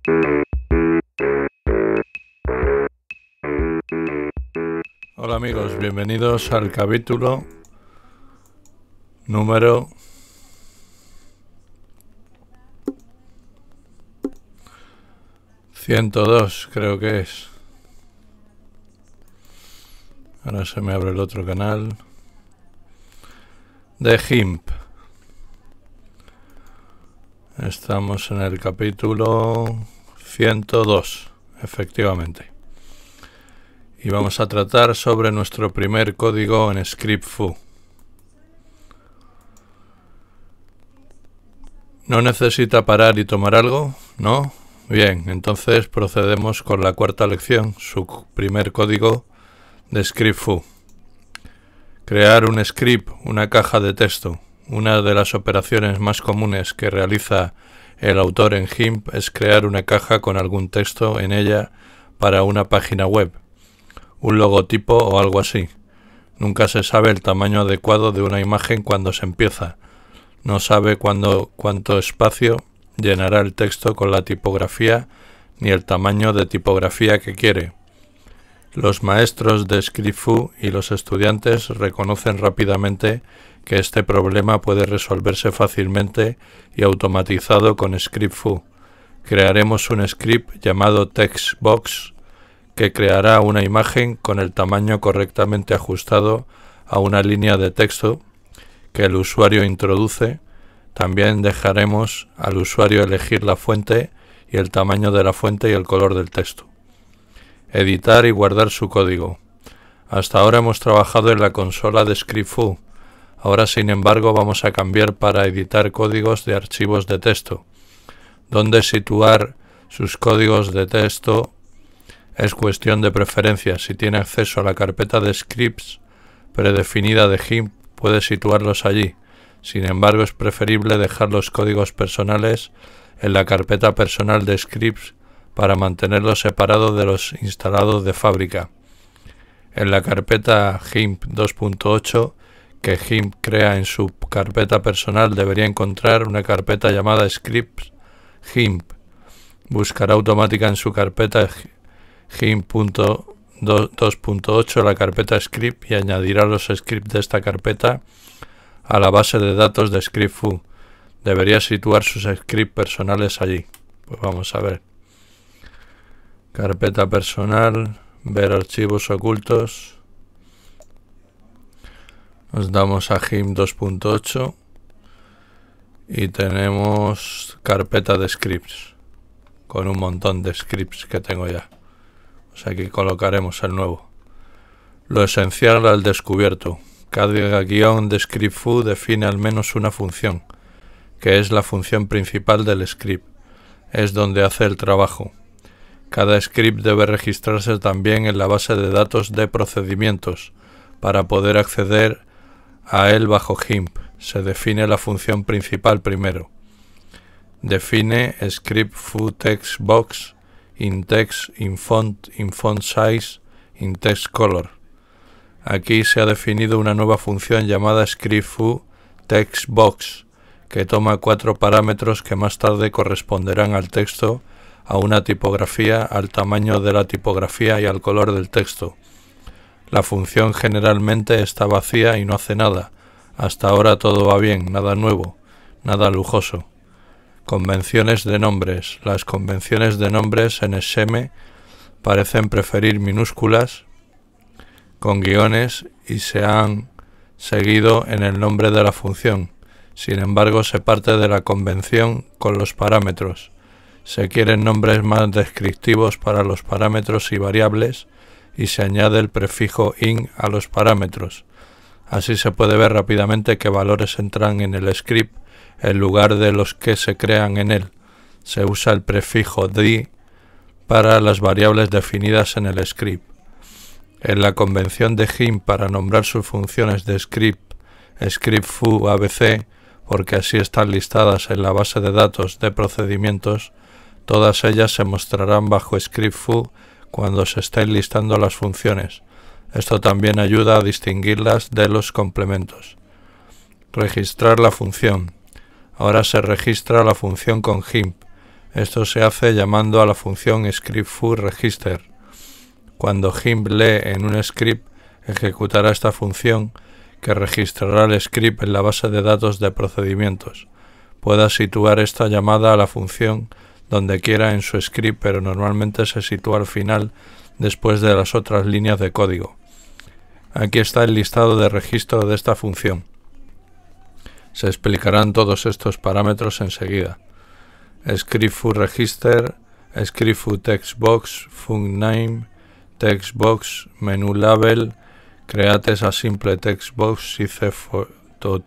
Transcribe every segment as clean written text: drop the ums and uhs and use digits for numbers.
Hola amigos, bienvenidos al capítulo número 102, creo que es. Ahora se me abre el otro canal de GIMP. Estamos en el capítulo 102, efectivamente. Y vamos a tratar sobre nuestro primer código en script-foo. ¿No necesita parar y tomar algo? ¿No? Bien, entonces procedemos con la cuarta lección, su primer código de script-foo. Crear un script, una caja de texto. Una de las operaciones más comunes que realiza el autor en GIMP es crear una caja con algún texto en ella para una página web, un logotipo o algo así. Nunca se sabe el tamaño adecuado de una imagen cuando se empieza. No sabe cuánto espacio llenará el texto con la tipografía ni el tamaño de tipografía que quiere. Los maestros de script-foo y los estudiantes reconocen rápidamente que este problema puede resolverse fácilmente y automatizado con script-foo. Crearemos un script llamado TextBox que creará una imagen con el tamaño correctamente ajustado a una línea de texto que el usuario introduce. También dejaremos al usuario elegir la fuente y el tamaño de la fuente y el color del texto. Editar y guardar su código. Hasta ahora hemos trabajado en la consola de script-foo. Ahora, sin embargo, vamos a cambiar para editar códigos de archivos de texto. ¿Dónde situar sus códigos de texto? Es cuestión de preferencia. Si tiene acceso a la carpeta de scripts predefinida de GIMP, puede situarlos allí. Sin embargo, es preferible dejar los códigos personales en la carpeta personal de scripts para mantenerlos separados de los instalados de fábrica. En la carpeta GIMP 2.8 que GIMP crea en su carpeta personal debería encontrar una carpeta llamada scripts GIMP. Buscará automática en su carpeta GIMP 2.8 la carpeta script y añadirá los scripts de esta carpeta a la base de datos de script-foo. Debería situar sus scripts personales allí. Pues vamos a ver. Carpeta personal, ver archivos ocultos. Nos damos a GIMP 2.8 y tenemos carpeta de scripts con un montón de scripts que tengo ya. O sea, aquí colocaremos el nuevo. Lo esencial al descubierto. Cada guión de script-foo define al menos una función, que es la función principal del script. Es donde hace el trabajo. Cada script debe registrarse también en la base de datos de procedimientos para poder acceder a él bajo GIMP. Se define la función principal primero. Define script-foo TextBox in text, in font size, in text color. Aquí se ha definido una nueva función llamada script-foo TextBox, que toma 4 parámetros que más tarde corresponderán al texto, a una tipografía, al tamaño de la tipografía y al color del texto. La función generalmente está vacía y no hace nada. Hasta ahora todo va bien, nada nuevo, nada lujoso. Convenciones de nombres. Las convenciones de nombres en SM parecen preferir minúsculas con guiones y se han seguido en el nombre de la función. Sin embargo, se parte de la convención con los parámetros. Se quieren nombres más descriptivos para los parámetros y variables y se añade el prefijo in a los parámetros. Así se puede ver rápidamente qué valores entran en el script en lugar de los que se crean en él. Se usa el prefijo d para las variables definidas en el script. En la convención de GIMP para nombrar sus funciones de script-foo ABC, porque así están listadas en la base de datos de procedimientos, todas ellas se mostrarán bajo script-foo cuando se estén listando las funciones. Esto también ayuda a distinguirlas de los complementos. Registrar la función. Ahora se registra la función con GIMP. Esto se hace llamando a la función script_foo_register. Cuando GIMP lee en un script, ejecutará esta función que registrará el script en la base de datos de procedimientos. Pueda situar esta llamada a la función donde quiera en su script, pero normalmente se sitúa al final después de las otras líneas de código. Aquí está el listado de registro de esta función. Se explicarán todos estos parámetros enseguida. script_foo_register, script_foo_textbox, funcName, textbox, menu label, create a simple textbox size to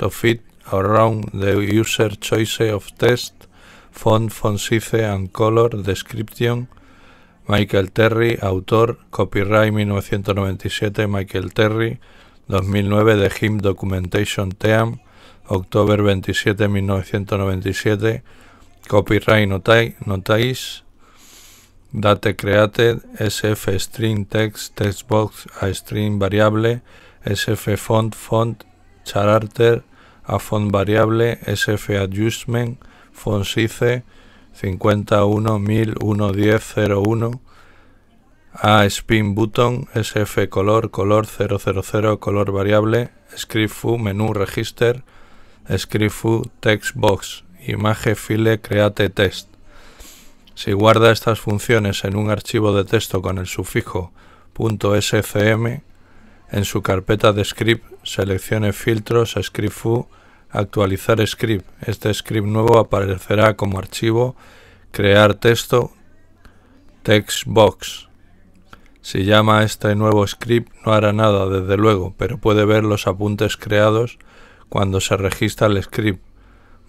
fit around the user choice of text, font size and color, description. Michael Terry, autor, copyright 1997, Michael Terry, 2009 de GIMP Documentation Team, octubre 27, 1997, copyright notice, date created, sf string text, textbox a string variable, sf font character a font variable, sf adjustment, font size 51.000.1.10.01, a spin button, sf color 000, color variable, script_foo menú register, script_foo textbox, image file create text. Si guarda estas funciones en un archivo de texto con el sufijo .scm, en su carpeta de script seleccione filtros, script_foo, actualizar script. Este script nuevo aparecerá como archivo crear texto textbox. Si llama a este nuevo script no hará nada desde luego, pero puede ver los apuntes creados cuando se registra el script.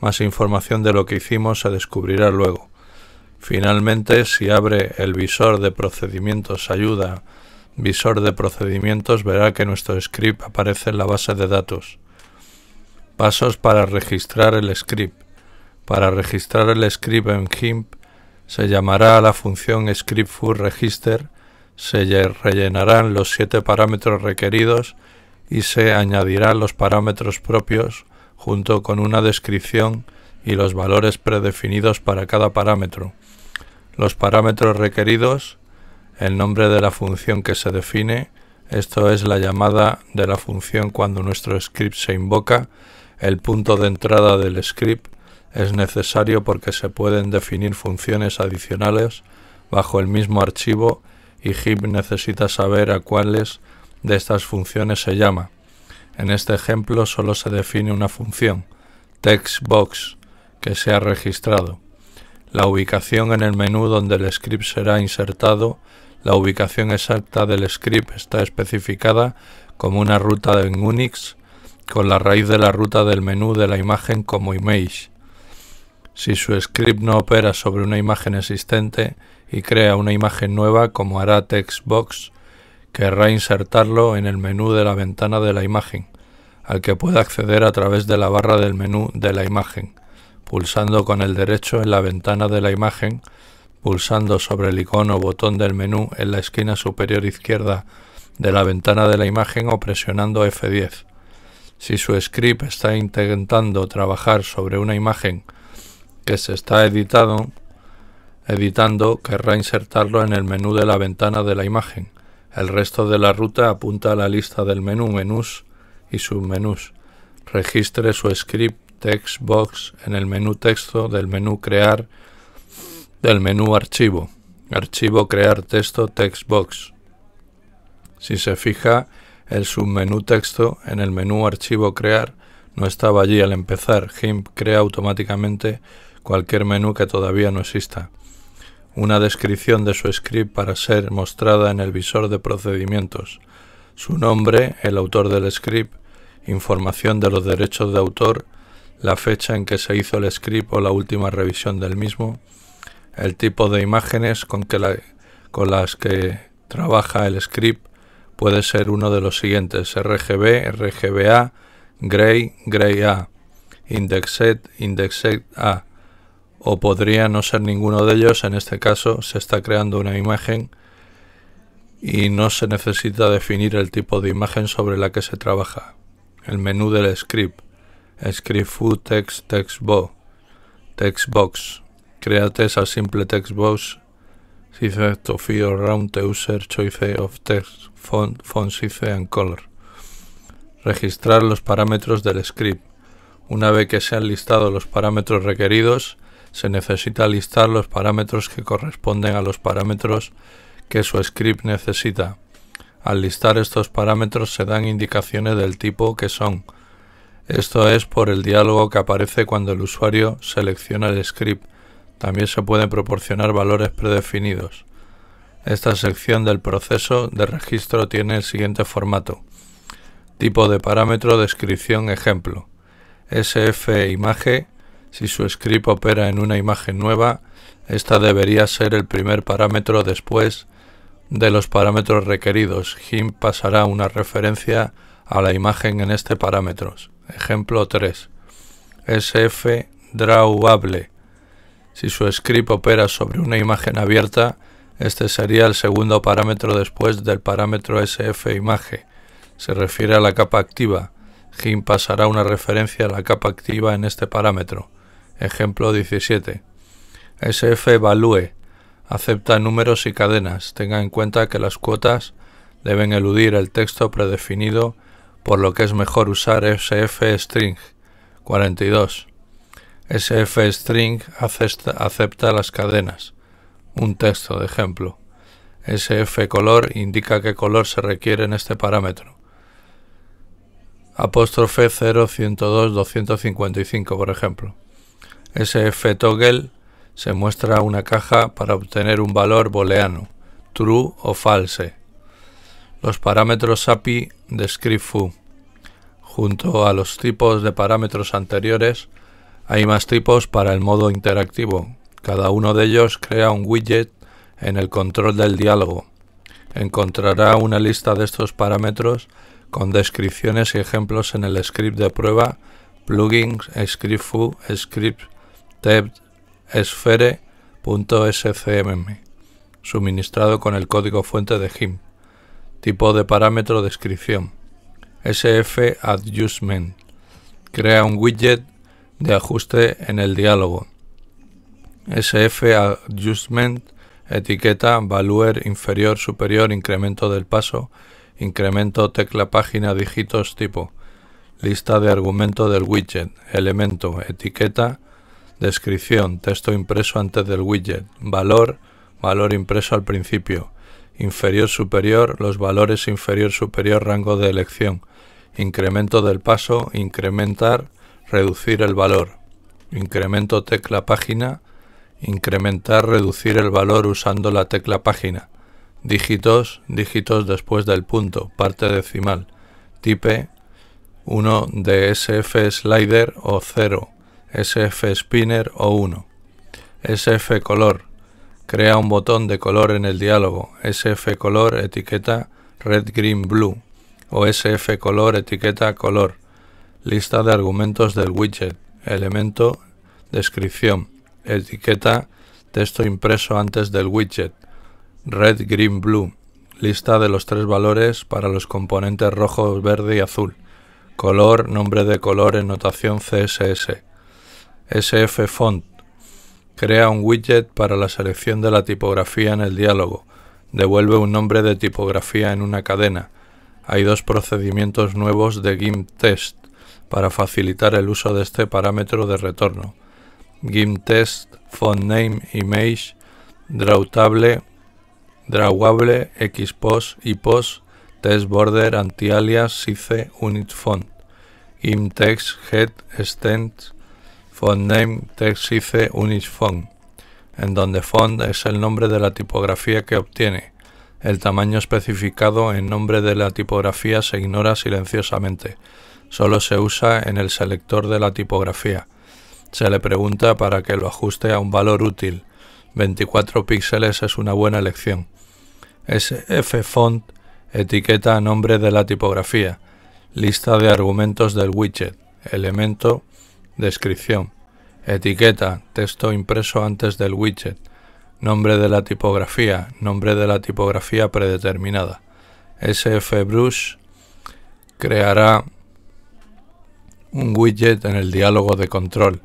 Más información de lo que hicimos se descubrirá luego. Finalmente, si abre el visor de procedimientos ayuda, visor de procedimientos, verá que nuestro script aparece en la base de datos. Pasos para registrar el script. Para registrar el script en GIMP, se llamará a la función script_foo_register, se rellenarán los 7 parámetros requeridos y se añadirán los parámetros propios junto con una descripción y los valores predefinidos para cada parámetro. Los parámetros requeridos, el nombre de la función que se define, esto es la llamada de la función cuando nuestro script se invoca, el punto de entrada del script es necesario porque se pueden definir funciones adicionales bajo el mismo archivo y GIMP necesita saber a cuáles de estas funciones se llama. En este ejemplo solo se define una función, textbox, que se ha registrado. La ubicación en el menú donde el script será insertado, la ubicación exacta del script está especificada como una ruta en Unix con la raíz de la ruta del menú de la imagen como image. Si su script no opera sobre una imagen existente y crea una imagen nueva como hará textbox, querrá insertarlo en el menú de la ventana de la imagen, al que puede acceder a través de la barra del menú de la imagen, pulsando con el derecho en la ventana de la imagen, pulsando sobre el icono o botón del menú en la esquina superior izquierda de la ventana de la imagen o presionando F10. Si su script está intentando trabajar sobre una imagen que se está editando, querrá insertarlo en el menú de la ventana de la imagen. El resto de la ruta apunta a la lista del menú, menús y submenús. Registre su script textbox en el menú texto del menú crear, del menú archivo, archivo crear texto textbox. Si se fija, el submenú texto en el menú archivo crear no estaba allí al empezar. GIMP crea automáticamente cualquier menú que todavía no exista. Una descripción de su script para ser mostrada en el visor de procedimientos. Su nombre, el autor del script, información de los derechos de autor, la fecha en que se hizo el script o la última revisión del mismo, el tipo de imágenes con las que trabaja el script puede ser uno de los siguientes: RGB, RGBA, Gray, Gray-A, Indexed, Indexed-A, o podría no ser ninguno de ellos. En este caso se está creando una imagen y no se necesita definir el tipo de imagen sobre la que se trabaja. El menú del script, script_foo text textbox, Create a simple text box size of your around the user choice of text, font size and color. Registrar los parámetros del script. Una vez que se han listado los parámetros requeridos, se necesita listar los parámetros que corresponden a los parámetros que su script necesita. Al listar estos parámetros se dan indicaciones del tipo que son. Esto es por el diálogo que aparece cuando el usuario selecciona el script. También se pueden proporcionar valores predefinidos. Esta sección del proceso de registro tiene el siguiente formato. Tipo de parámetro, descripción, ejemplo. sf_image. Si su script opera en una imagen nueva, esta debería ser el primer parámetro después de los parámetros requeridos. GIMP pasará una referencia a la imagen en este parámetro. Ejemplo 3. sf_drawable. Si su script opera sobre una imagen abierta, este sería el segundo parámetro después del parámetro sf_image. Se refiere a la capa activa. GIMP pasará una referencia a la capa activa en este parámetro. Ejemplo 17. sf_value. Acepta números y cadenas. Tenga en cuenta que las cuotas deben eludir el texto predefinido, por lo que es mejor usar sf_string. 42. sf_string acepta las cadenas. Un texto de ejemplo. sf_color indica qué color se requiere en este parámetro. Apóstrofe 0, 102, 255, por ejemplo. sf_toggle se muestra una caja para obtener un valor booleano, true o false. Los parámetros API de script_foo. Junto a los tipos de parámetros anteriores, hay más tipos para el modo interactivo. Cada uno de ellos crea un widget en el control del diálogo. Encontrará una lista de estos parámetros con descripciones y ejemplos en el script de prueba plugins script_foo script test sphere.scmm, suministrado con el código fuente de GIMP. Tipo de parámetro, descripción. sf_adjustment. Crea un widget de ajuste en el diálogo. sf_adjustment etiqueta valuer inferior, superior, incremento del paso, incremento tecla página, dígitos, tipo. Lista de argumento del widget. Elemento, etiqueta, descripción, texto impreso antes del widget. Valor, valor impreso al principio. Inferior, superior, los valores inferior, superior, rango de elección. Incremento del paso, incrementar, reducir el valor. Incremento tecla página, incrementar, reducir el valor usando la tecla página. Dígitos, dígitos después del punto, parte decimal. Type 1 de sf_slider o 0, sf_spinner o 1. sf_color. Crea un botón de color en el diálogo. sf_color etiqueta red, green, blue o sf_color etiqueta color. Lista de argumentos del widget. Elemento, descripción. Etiqueta, texto impreso antes del widget. Red, green, blue. Lista de los tres valores para los componentes rojo, verde y azul. Color, nombre de color en notación CSS. sf_font. Crea un widget para la selección de la tipografía en el diálogo. Devuelve un nombre de tipografía en una cadena. Hay dos procedimientos nuevos de GIMP test para facilitar el uso de este parámetro de retorno. GIMP test, font name, image, drawable, xpos, ipos, text border, anti-alias, size, unit font. GIMP text, head, extends, font name, text size, unit font, en donde font es el nombre de la tipografía que obtiene. El tamaño especificado en nombre de la tipografía se ignora silenciosamente. Solo se usa en el selector de la tipografía. Se le pregunta para que lo ajuste a un valor útil. 24 píxeles es una buena elección. sf_font etiqueta nombre de la tipografía. Lista de argumentos del widget. Elemento, descripción. Etiqueta, texto impreso antes del widget. Nombre de la tipografía, nombre de la tipografía predeterminada. sf_brush creará un widget en el diálogo de control.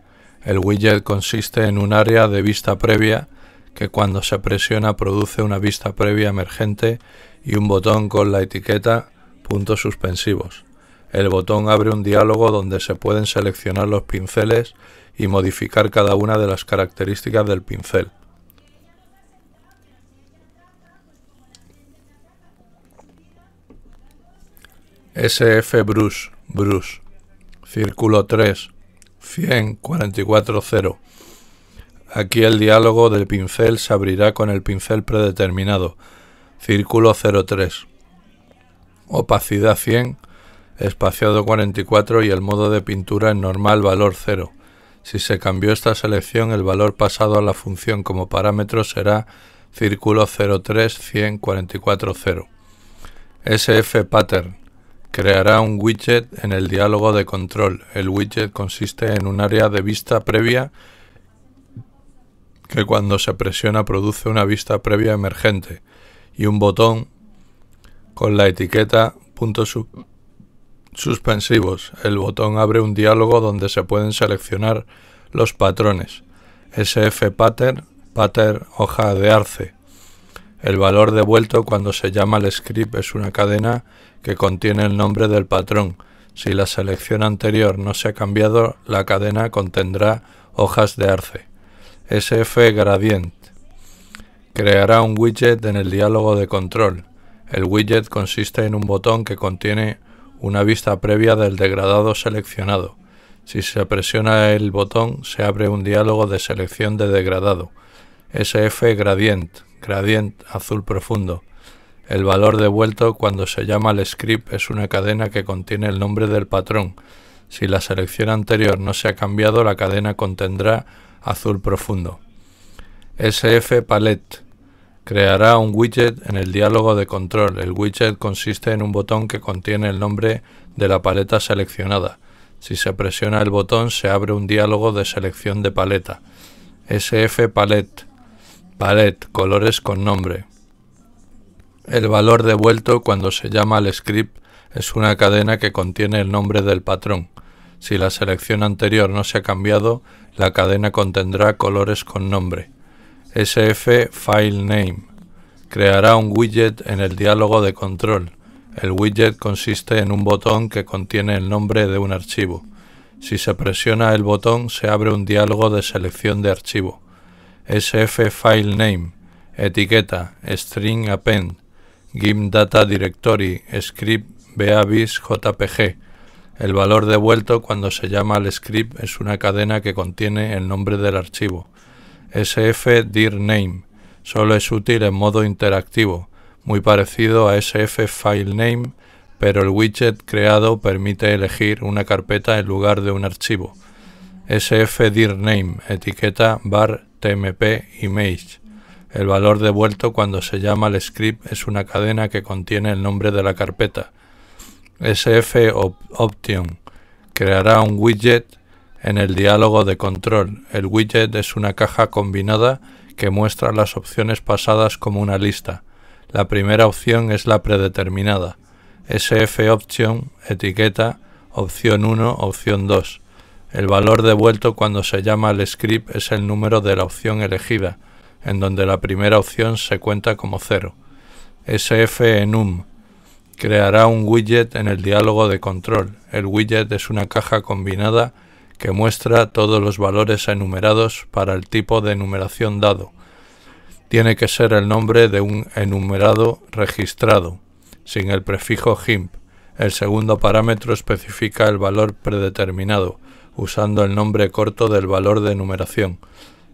El widget consiste en un área de vista previa que cuando se presiona produce una vista previa emergente y un botón con la etiqueta puntos suspensivos. El botón abre un diálogo donde se pueden seleccionar los pinceles y modificar cada una de las características del pincel. SF Brush, círculo 3, 100-44-0. Aquí el diálogo del pincel se abrirá con el pincel predeterminado, círculo 03. Opacidad 100, espaciado 44 y el modo de pintura en normal valor 0. Si se cambió esta selección, el valor pasado a la función como parámetro será círculo 03 100 44 0. SF Pattern creará un widget en el diálogo de control. El widget consiste en un área de vista previa que cuando se presiona produce una vista previa emergente y un botón con la etiqueta puntos suspensivos. El botón abre un diálogo donde se pueden seleccionar los patrones. SF Pattern, hoja de arce. El valor devuelto cuando se llama al script es una cadena que contiene el nombre del patrón. Si la selección anterior no se ha cambiado, la cadena contendrá hojas de arce. SF Gradient creará un widget en el diálogo de control. El widget consiste en un botón que contiene una vista previa del degradado seleccionado. Si se presiona el botón, se abre un diálogo de selección de degradado. SF Gradient azul profundo. El valor devuelto cuando se llama al script es una cadena que contiene el nombre del patrón. Si la selección anterior no se ha cambiado, la cadena contendrá azul profundo. SF Palette creará un widget en el diálogo de control. El widget consiste en un botón que contiene el nombre de la paleta seleccionada. Si se presiona el botón, se abre un diálogo de selección de paleta. SF Palette, colores con nombre. El valor devuelto cuando se llama al script es una cadena que contiene el nombre del patrón. Si la selección anterior no se ha cambiado, la cadena contendrá colores con nombre. SF File Name creará un widget en el diálogo de control. El widget consiste en un botón que contiene el nombre de un archivo. Si se presiona el botón, se abre un diálogo de selección de archivo. SF File Name, etiqueta, string append, GIMP Data Directory, script BABIS JPG. El valor devuelto cuando se llama al script es una cadena que contiene el nombre del archivo. SF Dir Name, solo es útil en modo interactivo, muy parecido a SF File Name, pero el widget creado permite elegir una carpeta en lugar de un archivo. SF Dir Name, etiqueta var tmp image. El valor devuelto cuando se llama al script es una cadena que contiene el nombre de la carpeta. SF Option creará un widget en el diálogo de control. El widget es una caja combinada que muestra las opciones pasadas como una lista. La primera opción es la predeterminada. SF Option, etiqueta, opción 1, opción 2. El valor devuelto cuando se llama al script es el número de la opción elegida, en donde la primera opción se cuenta como 0. SF Enum creará un widget en el diálogo de control. El widget es una caja combinada que muestra todos los valores enumerados para el tipo de enumeración dado. Tiene que ser el nombre de un enumerado registrado, sin el prefijo GIMP. El segundo parámetro especifica el valor predeterminado, usando el nombre corto del valor de enumeración.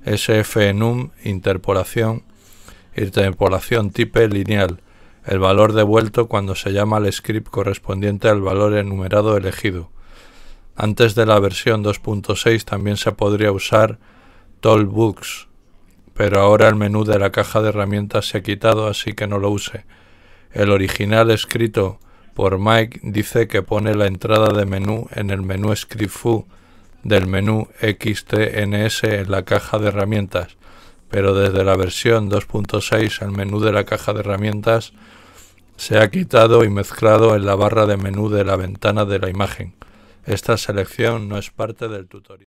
SF Enum, interpolación type lineal. El valor devuelto cuando se llama al script correspondiente al valor enumerado elegido. Antes de la versión 2.6 también se podría usar Toolbox, pero ahora el menú de la caja de herramientas se ha quitado, así que no lo use. El original escrito por Mike dice que pone la entrada de menú en el menú Script View del menú XTNS en la caja de herramientas, pero desde la versión 2.6 el menú de la caja de herramientas se ha quitado y mezclado en la barra de menú de la ventana de la imagen. Esta selección no es parte del tutorial.